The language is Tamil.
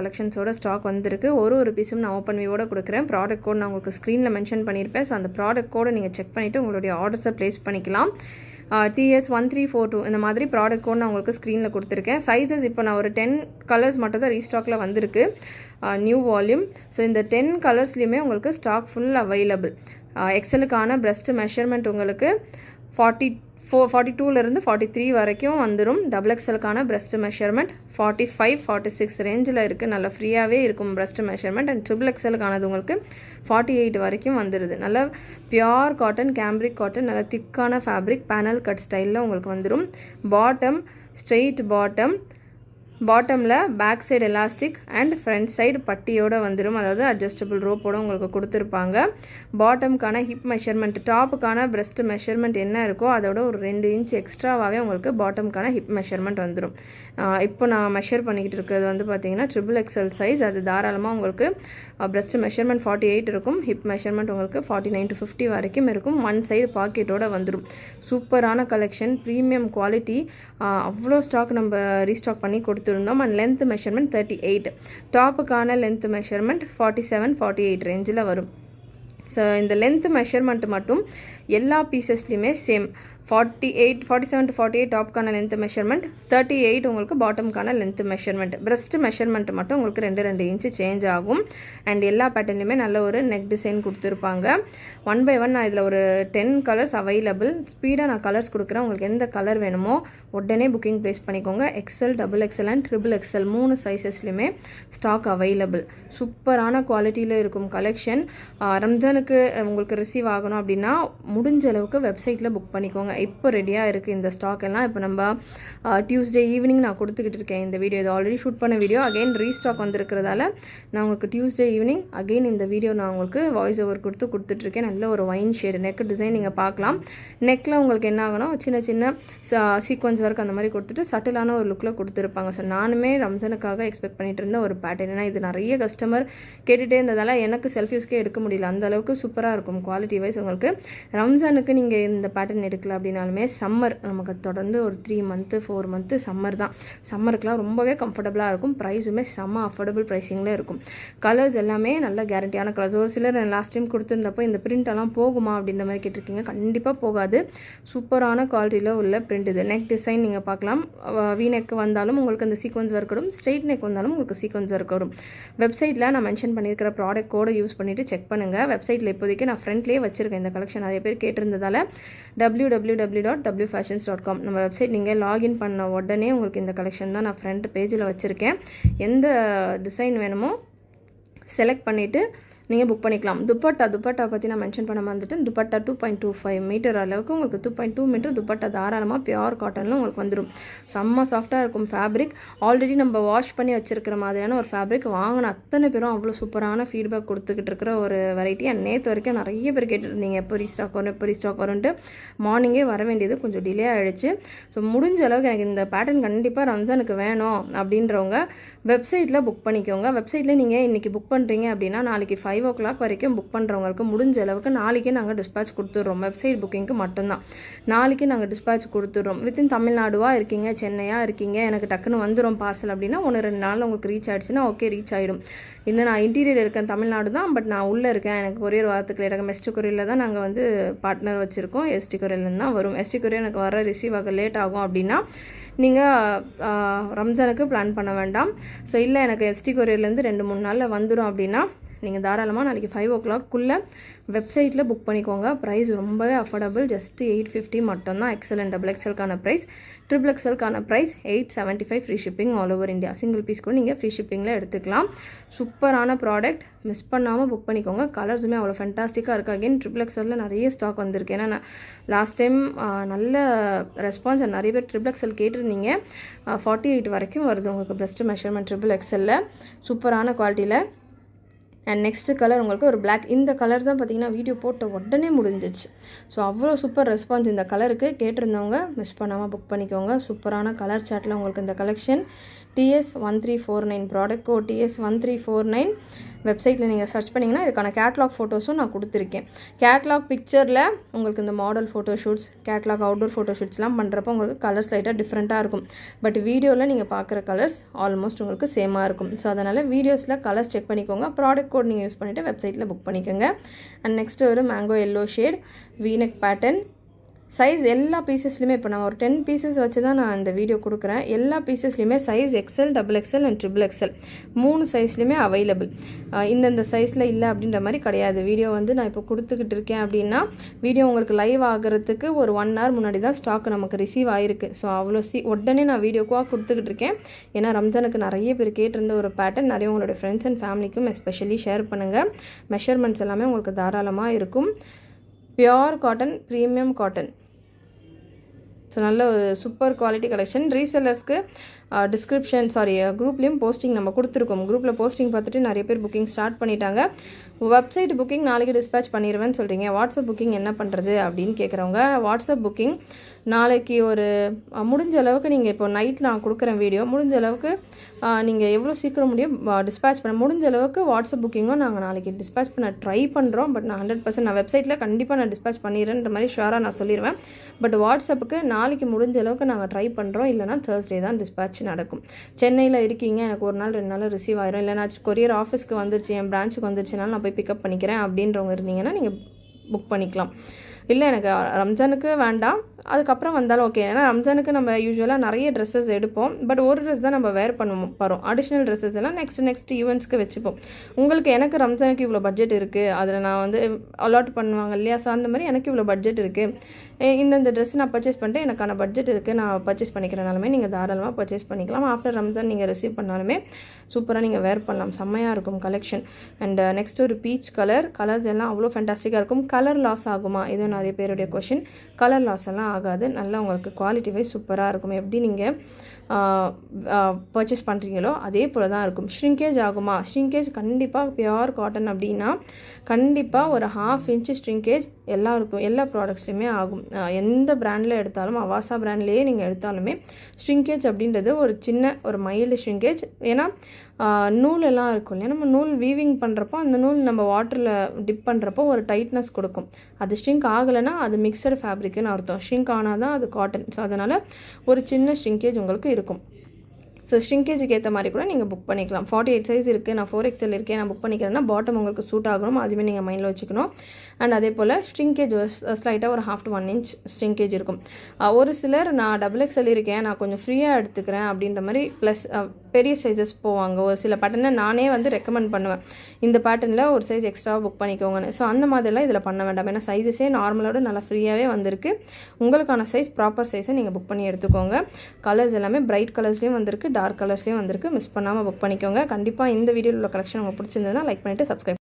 கலெக்ஷன்ஸோட ஸ்டாக் வந்திருக்கு. ஒரு பீஸும் நான் ஓப்பன் வியூவோட கொடுக்குறேன். ப்ராடக்ட் கோட் நான் உங்களுக்கு ஸ்க்ரீனில் மென்ஷன் பண்ணியிருப்பேன். ஸோ அந்த ப்ராடக்ட் கோடை நீங்கள் செக் பண்ணிவிட்டு உங்களுடைய ஆர்டர்ஸை ப்ளேஸ் பண்ணிக்கலாம். TS1342 இந்த மாதிரி ப்ராடக்ட் கோட் நான் உங்களுக்கு ஸ்க்ரீனில் கொடுத்துருக்கேன். சைஸஸ் இப்போ நான் ஒரு 10 கலர்ஸ் மட்டும் தான் ரீஸ்டாக்கில் வந்திருக்கு, நியூ வால்யூம். ஸோ இந்த 10 கலர்ஸ்லேயுமே உங்களுக்கு ஸ்டாக் ஃபுல் அவைலபிள். எக்ஸலுக்கான பிரஸ்ட் மெஷர்மெண்ட் உங்களுக்கு 42லேருந்து 43 வரைக்கும் வந்துடும். டபுள் எக்ஸலுக்கான பிரஸ்ட் மெஷர்மெண்ட் 45, 46 ரேஞ்சில் இருக்குது. நல்லா ஃப்ரீயாகவே இருக்கும் பிரஸ்ட் மெஷர்மெண்ட். அண்ட் ட்ரிபிள் எக்ஸலுக்கானது உங்களுக்கு 48 வரைக்கும் வந்துடுது. நல்லா பியோர் காட்டன், கேம்ப்ரிக் காட்டன், நல்லா திக்கான ஃபேப்ரிக், பேனல் கட் ஸ்டைலில் உங்களுக்கு வந்துடும். பாட்டம் ஸ்ட்ரெயிட் பாட்டமில் back side elastic and front side பட்டியோடு வந்துடும். அதாவது அட்ஜஸ்டபிள் ரோப்போடு உங்களுக்கு கொடுத்துருப்பாங்க. பாட்டமுக்கான ஹிப் மெஷர்மெண்ட், டாப்புக்கான பிரஸ்ட் மெஷர்மெண்ட் என்ன இருக்கோ அதோட ஒரு 2 இன்ச் எக்ஸ்ட்ராவாகவே உங்களுக்கு பாட்டமுக்கான ஹிப் மெஷர்மெண்ட் வந்துடும். இப்போ நான் மெஷர் பண்ணிக்கிட்டு இருக்கிறது வந்து பார்த்தீங்கன்னா ட்ரிபிள் எக்ஸல் சைஸ். அது தாராளமாக உங்களுக்கு பிரஸ்ட் மெஷர்மெண்ட் 48 இருக்கும். ஹிப் மெஷர்மெண்ட் உங்களுக்கு 49 to 50 வரைக்கும் இருக்கும். 1 சைடு பாக்கெட்டோடு வந்துடும். சூப்பரான கலெக்ஷன், ப்ரீமியம் குவாலிட்டி. அவ்வளோ ஸ்டாக் நம்ம ரீஸ்டாக் பண்ணி கொடுத்துருந்தோம். அண்ட் லென்த் மெஷர்மெண்ட் 38, டாப்புக்கான லென்த் மெஷர்மெண்ட் 47, 48 ரேஞ்சில் வரும். ஸோ இந்த லென்த் மெஷர்மெண்ட் மட்டும் எல்லா பீசஸ்லையுமே சேம். 47 to 48 டாப்க்கான லென்த் மெஷர்மெண்ட், 38 உங்களுக்கு பாட்டமுக்கான லென்த் மெஷர்மெண்ட். பிரஸ்ட் மெஷர்மெண்ட் மட்டும் உங்களுக்கு 2 இன்ச்சு சேஞ்ச் ஆகும். அண்ட் எல்லா பேட்டர்ன்லையுமே நல்ல ஒரு நெக் டிசைன் கொடுத்துருப்பாங்க. 1 by 1 நான் இதில் ஒரு 10 கலர்ஸ் அவைலபிள். ஸ்பீடாக நான் கலர்ஸ் கொடுக்குறேன். உங்களுக்கு எந்த கலர் வேணுமோ உடனே புக்கிங் ப்ளேஸ் பண்ணிக்கோங்க. XL, double XL and triple XL 3 சைஸஸ்லையுமே ஸ்டாக் அவைலபிள். சூப்பரான குவாலிட்டியில் இருக்கும் கலெக்ஷன். ரம்ஜானுக்கு உங்களுக்கு ரிசீவ் ஆகணும் அப்படின்னா முடிஞ்ச அளவுக்கு வெப்சைட்டில் புக் பண்ணிக்கோங்க. இப்போ ரெடியாக இருக்குது இந்த ஸ்டாக் எல்லாம். இப்போ நம்ம டியூஸ்டே ஈவினிங் நான் கொடுத்துக்கிட்டு இருக்கேன் இந்த வீடியோ. இது ஆல்ரெடி ஷூட் பண்ண வீடியோ, அகெயின் ரீஸ்டாக் வந்திருக்கிறதால நான் உங்களுக்கு டியூஸ்டே ஈவினிங் அகெயின் இந்த வீடியோ நான் உங்களுக்கு வாய்ஸ் ஓவர் கொடுத்துட்ருக்கேன். நல்ல ஒரு ஒயின் ஷேடு நெக் டிசைன் நீங்கள் பார்க்கலாம். நெக்கில் உங்களுக்கு என்ன ஆகணும், சின்ன சின்ன சீக்வன்ஸ் ஒர்க் அந்த மாதிரி கொடுத்துட்டு சட்டிலான ஒரு லுக்கில் கொடுத்துருப்பாங்க. ஸோ நானுமே ரம்ஜானுக்காக எக்ஸ்பெக்ட் பண்ணிட்டு இருந்த ஒரு பேட்டர்ன். ஏன்னா இது நிறைய கஸ்டமர் கேட்டுகிட்டே இருந்ததால் எனக்கு செல்ஃப் யூஸ்க்கே எடுக்க முடியல. அந்த அளவுக்கு சூப்பராக இருக்கும் குவாலிட்டி வைஸ். உங்களுக்கு ரம்ஜானுக்கு நீங்கள் இந்த பேட்டர்ன் எடுக்கல அப்படின்னாலுமே சம்மர் நமக்கு தொடர்ந்து ஒரு 3 month 4 month சம்மர் தான். சம்மருக்குலாம் ரொம்பவே கம்ஃபர்டபுளாக இருக்கும். ப்ரைஸுமே செம்ம அஃபோர்டபுள் ப்ரைஸிங்கில் இருக்கும். கலர்ஸ் எல்லாமே நல்ல கேரண்டியான கலர்ஸ். ஒரு சிலர் லாஸ்ட் டைம் கொடுத்துருந்தப்போ இந்த பிரிண்டெல்லாம் போகுமா அப்படின்ற மாதிரி கேட்டிருக்கீங்க. கண்டிப்பாக போகாது. சூப்பரான குவாலிட்டியில் உள்ள பிரிண்ட் இது. நெக் டிசைன் நீங்கள் பார்க்கலாம். வி நெக் வந்தாலும் உங்களுக்கு அந்த சீக்வன்ஸ் ஒர்க் வரும். ஸ்ட்ரெயிட் நெக் வந்தாலும் உங்களுக்கு சீக்வன்ஸ் ஒர்க் வரும். வெப்சைட்டில் நான் மென்ஷன் பண்ணியிருக்கிற ப்ராடக்ட் கோடை யூஸ் பண்ணிவிட்டு செக் பண்ணுங்கள். வெப்சைட்டில் இப்போதைக்கு நான் ஃப்ரண்ட்லேயே வச்சுருக்கேன் இந்த கலெக்ஷன். நிறைய பேர் கேட்டிருந்ததால் www.wfashions.com நம்ம வெப்சைட் நீங்கள் லாகின் பண்ண உடனே உங்களுக்கு இந்த கலெக்ஷன் தான் நான் ஃப்ரண்ட் பேஜில் வச்சுருக்கேன். எந்த டிசைன் வேணுமோ செலக்ட் பண்ணிவிட்டு நீங்கள் புக் பண்ணிக்கலாம். துப்பட்டா பற்றி நான் மென்ஷன் பண்ண வந்துட்டு துப்பட்டா 2.25 மீட்டர் அளவுக்கு உங்களுக்கு 2.2 மீட்டர் துப்பட்டா தாராளமாக பியோர் காட்டனில் உங்களுக்கு வந்துடும். செம்ம சாஃப்டாக இருக்கும் ஃபேப்ரிக். ஆல்ரெடி நம்ம வாஷ் பண்ணி வச்சுருக்கிற மாதிரியான ஒரு ஃபேப்ரிக். வாங்கின அத்தனை பேரும் அவ்வளோ சூப்பரான ஃபீட்பேக் கொடுத்துக்கிட்டு இருக்கிற ஒரு வெரைட்டி. அண்ட் நேற்று வரைக்கும் நிறைய பேர் கேட்டுருந்தீங்க எப்போ ரீஸ்டாக் வரும்ன்ட்டு. மார்னிங்கே வர வேண்டியது கொஞ்சம் டிலே ஆகிடுச்சு. ஸோ முடிஞ்ச அளவுக்கு எனக்கு இந்த பேட்டர்ன் கண்டிப்பாக ரம்ஜானுக்கு வேணும் அப்படின்றவங்க வெப்சைட்டில் புக் பண்ணிக்கோங்க. வெப்சைட்டில் நீங்கள் இன்றைக்கி புக் பண்ணுறீங்க அப்படின்னா நாளைக்கு 5 o'clock வரைக்கும் புக் பண்ணுறவங்களுக்கு முடிஞ்ச அளவுக்கு நாளைக்கே நாங்கள் டிஸ்பேச் கொடுத்துட்றோம். வெப்சைட் புக்கிங்க்கு மட்டும்தான் நாளைக்கு நாங்கள் டிஸ்பேச் கொடுத்துட்றோம். வித்தின் தமிழ்நாடுவாக இருக்கீங்க, சென்னையாக இருக்கீங்க, எனக்கு டக்குன்னு வந்துடும் பார்சல் அப்படின்னா 1-2 நாளில் உங்களுக்கு ரீச் ஆகிடுச்சுன்னா ஓகே, ரீச் ஆகிடும். இன்னும் நான் இன்டீரியர் இருக்கேன், தமிழ்நாடு தான், பட் நான் உள்ளே இருக்கேன், எனக்கு கொரியர் வாரத்துக்கு லேட்டாக எஸ்டி கொரியரில் தான் நாங்கள் வந்து பார்ட்னர் வச்சுருக்கோம். எஸ்டி கொரியர்லேருந்து தான் வரும். எஸ்டி கொரியர் எனக்கு வர ரிசீவ் ஆக லேட் ஆகும் அப்படின்னா நீங்கள் ரம்ஜானுக்கு பிளான் பண்ண வேண்டாம். ஸோ இல்லை எனக்கு எஸ்டி கொரியர்லேருந்து 2-3 நாளில் வந்துடும் அப்படின்னா நீங்கள் தாராளமாக நாளைக்கு 5 o'clock வெப்சைட்டில் புக் பண்ணிக்கோங்க. ப்ரைஸ் ரொம்பவே அஃபோர்டபுள். ஜஸ்ட் 850 மட்டும்தான். எக்ஸல் அண்ட் டபுள் எக்ஸலுக்கான ப்ரைஸ். ட்ரிபிள் எக்ஸலுக்கான price 875. Free shipping all over India. Single piece கூட நீங்கள் ஃப்ரீ ஷிப்பிங்கில் எடுத்துக்கலாம். சூப்பரான ப்ராடக்ட், மிஸ் பண்ணாமல் புக் பண்ணிக்கோங்க. கலர்ஸுமே அவ்வளோ ஃபென்டாஸ்டிக்காக இருக்குது. அகெயின் ட்ரிபிள் எக்ஸலில் நிறைய ஸ்டாக் வந்திருக்கு. ஏன்னா லாஸ்ட் டைம் நல்ல ரெஸ்பான்ஸ், நிறைய பேர் ட்ரிபிள் எக்ஸல் கேட்டிருந்தீங்க. 48 வரைக்கும் வருது உங்களுக்கு பிரஸ்ட் மெஷர்மெண்ட் ட்ரிபிள் எக்ஸலில். சூப்பரான குவாலிட்டியில் அண்ட் நெக்ஸ்ட்டு கலர் உங்களுக்கு ஒரு பிளாக். இந்த கலர் தான் பார்த்தீங்கன்னா வீடியோ போட்ட உடனே முடிஞ்சிச்சு. ஸோ அவ்வளோ சூப்பர் ரெஸ்பான்ஸ் இந்த கலருக்கு. கேட்டிருந்தவங்க மிஸ் பண்ணாமல் புக் பண்ணிக்கோங்க. சூப்பரான கலர் சாட்டில் உங்களுக்கு இந்த collection. TS1349 product code TS1349. வெப்சைட்டில் நீங்கள் சர்ச் பண்ணிங்கன்னா இதுக்கான கேட்லாக் ஃபோட்டோஸும் நான் கொடுத்துருக்கேன். கேட்லாக் பிக்சரில் உங்களுக்கு இந்த மாடல் ஃபோட்டோஷூட்ஸ், கேட்லாக் அவுட்டோர் ஃபோட்டோஷூட்ஸ்லாம் பண்ணுறப்போ உங்களுக்கு கலர்ஸ் லைட்டாக டிஃப்ரெண்ட்டாக இருக்கும். பட் வீடியோவில் நீங்கள் பார்க்குற கலர்ஸ் ஆல்மோஸ்ட் உங்களுக்கு சேமாக இருக்கும். ஸோ அதனால் வீடியோஸில் கலர்ஸ் செக் பண்ணிக்கோங்க. ப்ராடக்ட் கோட் நீங்கள் யூஸ் பண்ணிவிட்டு வெப்சைட்டில் புக் பண்ணிக்கோங்க. அண்ட் நெக்ஸ்ட்டு ஒரு mango yellow shade V neck pattern. Size எல்லா பீசஸ்லையுமே இப்போ நான் ஒரு 10 பீசஸ் வச்சு தான் நான் இந்த வீடியோ கொடுக்குறேன். எல்லா பீசஸ்லையுமே size XL, XXL and XXL 3 சைஸ்லையுமே அவைலபிள். இந்தந்த சைஸில் இல்லை அப்படின்ற மாதிரி கிடையாது. வீடியோ வந்து நான் இப்போ கொடுத்துக்கிட்டு இருக்கேன் அப்படின்னா வீடியோ உங்களுக்கு லைவ் ஆகிறதுக்கு ஒரு 1 hour முன்னாடி தான் ஸ்டாக் நமக்கு ரிசீவ் ஆகிருக்கு. ஸோ அவ்வளோ உடனே நான் வீடியோக்காக கொடுத்துக்கிட்டு இருக்கேன். ஏன்னா ரம்ஜானுக்கு நிறைய பேர் கேட்டிருந்த ஒரு பேட்டர்ன். நிறைய உங்களோட ஃப்ரெண்ட்ஸ் அண்ட் ஃபேமிலிக்கும் எஸ்பெஷலி ஷேர் பண்ணுங்கள். மெஷர்மெண்ட்ஸ் எல்லாமே உங்களுக்கு தாராளமாக இருக்கும். Pure cotton, premium cotton. So நல்ல ஒரு சூப்பர் குவாலிட்டி கலெக்ஷன். ரீசெல்லர்ஸ்க்கு குரூப்லேயும் போஸ்டிங் நம்ம கொடுத்துருக்கோம். குரூப்பில் போஸ்டிங் பார்த்துட்டு நிறைய பேர் புக்கிங் ஸ்டார்ட் பண்ணிட்டாங்க. வெப்சைட் புக்கிங் நாளைக்கு டிஸ்பேச் பண்ணிடுவேன்னு சொல்கிறீங்க. வாட்ஸ்அப் புக்கிங் என்ன பண்ணுறது அப்படின்னு கேட்குறவங்க, வாட்ஸ்அப் புக்கிங் நாளைக்கு ஒரு முடிஞ்ச அளவுக்கு நீங்கள் இப்போ நைட் நான் கொடுக்குறேன் வீடியோ, முடிஞ்ச அளவுக்கு நீங்கள் எவ்வளோ சீக்கிரம் முடியும் டிஸ்பேச் பண்ண முடிஞ்ச அளவுக்கு வாட்ஸ்அப் புக்கிங்கும் நாங்கள் நாளைக்கு டிஸ்பேச் பண்ண ட்ரை பண்ணுறோம். பட் நான் 100% நான் வெப்சைட்டில் கண்டிப்பாக நான் டிஸ்பேச் பண்ணிடுறேன்ற மாதிரி ஷுவராக நான் சொல்லிடுவேன். பட் வாட்ஸ்அப்புக்கு நாளைக்கு முடிஞ்ச அளவுக்கு நாங்கள் ட்ரை பண்ணுறோம். இல்லைனா Thursday தான் டிஸ்பேச் நடக்கும். சென்னையில் இருக்கீங்க, எனக்கு ஒரு நாள் 2 நாள் ரிசீவ் ஆயிரும், இல்லைனா கொரியர் ஆஃபீஸ்க்கு வந்துருச்சு, என் பிரான்ச்சுக்கு வந்துருச்சுனாலும் நான் போய் பிக்கப் பண்ணிக்கிறேன் அப்படின்றவங்க இருந்தீங்கன்னா நீங்கள் புக் பண்ணிக்கலாம். இல்லை எனக்கு ரம்ஜானுக்கு வேண்டாம், அதுக்கப்புறம் வந்தாலும் ஓகே. ஏன்னா ரம்ஜானுக்கு நம்ம யூஸ்வலாக நிறைய ட்ரெஸ்ஸஸ் எடுப்போம். பட் ஒரு ட்ரெஸ் தான் நம்ம வேர் பண்ணுவோம் போகிறோம். அடிஷ்னல் ட்ரெஸ்ஸஸ் எல்லாம் நெக்ஸ்ட் ஈவெண்ட்ஸ்க்கு வச்சுப்போம். எனக்கு ரம்ஜானுக்கு இவ்வளோ பட்ஜெட் இருக்குது, அதில் நான் வந்து அலாட் பண்ணுவாங்க இல்லையா. ஸோ அந்த மாதிரி எனக்கு இவ்வளோ பட்ஜெட் இருக்குது, இந்த ட்ரெஸ் நான் பர்ச்சேஸ் பண்ணிட்டு எனக்கான பட்ஜெட் இருக்குது, நான் பர்ச்சேஸ் பண்ணிக்கிறனாலுமே நீங்கள் தாராளமாக பர்ச்சேஸ் பண்ணிக்கலாம். ஆஃப்டர் ரம்ஜான் நீங்கள் ரிசீவ் பண்ணாலுமே சூப்பராக நீங்கள் வேர் பண்ணலாம். செம்மையாக இருக்கும் கலெக்ஷன். அண்ட் நெக்ஸ்ட் ஒரு பீச் கலர்ஸ் எல்லாம் அவ்வளோ ஃபேண்டாஸ்டிக்காக இருக்கும். கலர் லாஸ் ஆகுமா, இதுவும் நிறைய பேருடைய கொஷின். கலர் லாஸ் எல்லாம் ஆகாது. நல்லா உங்களுக்கு குவாலிட்டி வைஸ் சூப்பராக இருக்கும். எப்படி நீங்கள் பர்ச்சேஸ் பண்ணுறீங்களோ அதே போல் தான் இருக்கும். ஷ்ரிங்கேஜ் ஆகுமா, ஷ்ரிங்கேஜ் கண்டிப்பாக பியோர் காட்டன் அப்படின்னா கண்டிப்பாக ஒரு 1/2 inch ஷ்ரிங்கேஜ் எல்லாருக்கும் எல்லா ப்ராடக்ட்ஸ்லையுமே ஆகும். எந்த பிராண்டில் எடுத்தாலும், அவாசா பிராண்ட்லேயே நீங்கள் எடுத்தாலுமே ஷ்ரிங்கேஜ் அப்படின்றது ஒரு மைல்டு ஷ்ரிங்கேஜ். ஏன்னா நூல் எல்லாம் இருக்கும் இல்லையா, நம்ம நூல் வீவிங் பண்ணுறப்போ அந்த நூல் நம்ம வாட்டரில் டிப் பண்ணுறப்போ ஒரு டைட்னஸ் கொடுக்கும். அது ஷ்ரிங்க் ஆகலைன்னா அது மிக்சர் ஃபேப்ரிக்குன்னு அர்த்தம். ஷ்ரிங்க் ஆனால் தான் அது காட்டன். ஸோ அதனால் ஒரு சின்ன ஷ்ரிங்கேஜ் உங்களுக்கு இருக்கும். ஸோ ஷ்ரிங்கேஜுக்கு ஏற்ற மாதிரி கூட நீங்கள் புக் பண்ணிக்கலாம். 48 சைஸ் இருக்குது, நான் 4XL இருக்கேன், நான் புக் பண்ணிக்கிறேன்னா பாட்டம் உங்களுக்கு சூட் ஆகணும், அதுவுமே நீங்கள் மைண்டில் வச்சுக்கணும். அண்ட் அதே போல் ஷ்ரிங்கேஜ் ஸ்லைட்டாக ஒரு 1/2 to 1 inch ஷ்ரிங்கேஜ் இருக்கும். ஒரு சிலர் நான் XXL இருக்கேன், நான் கொஞ்சம் ஃப்ரீயாக எடுத்துக்கிறேன் அப்படின்ற மாதிரி ப்ளஸ் பெரிய சைஸஸ் போவாங்க. ஒரு சில பேட்டர்னை நானே வந்து ரெக்கமெண்ட் பண்ணுவேன், இந்த பேட்டர்னில் ஒரு சைஸ் எக்ஸ்ட்ராவாக புக் பண்ணிக்கோங்கன்னு. ஸோ அந்த மாதிரிலாம் இதில் பண்ண வேண்டாம். ஏன்னா சைஸஸே நார்மலோட நல்லா ஃப்ரீயாகவே வந்திருக்கு. உங்களுக்கான சைஸ் ப்ராப்பர் சைஸை நீங்கள் புக் பண்ணி எடுத்துக்கோங்க. கலர்ஸ் எல்லாமே பிரைட் கலர்ஸ்லேயும் வந்திருக்கு, டார்க் கலர்ஸ்லேயும் வந்திருக்கு. மிஸ் பண்ணாமல் புக் பண்ணிக்கோங்க. கண்டிப்பாக இந்த வீடியோவில் உள்ள கலெக்ஷன் உங்களுக்கு பிடிச்சிருந்ததுன்னா லைக் பண்ணிவிட்டு சப்ஸ்கிரைப்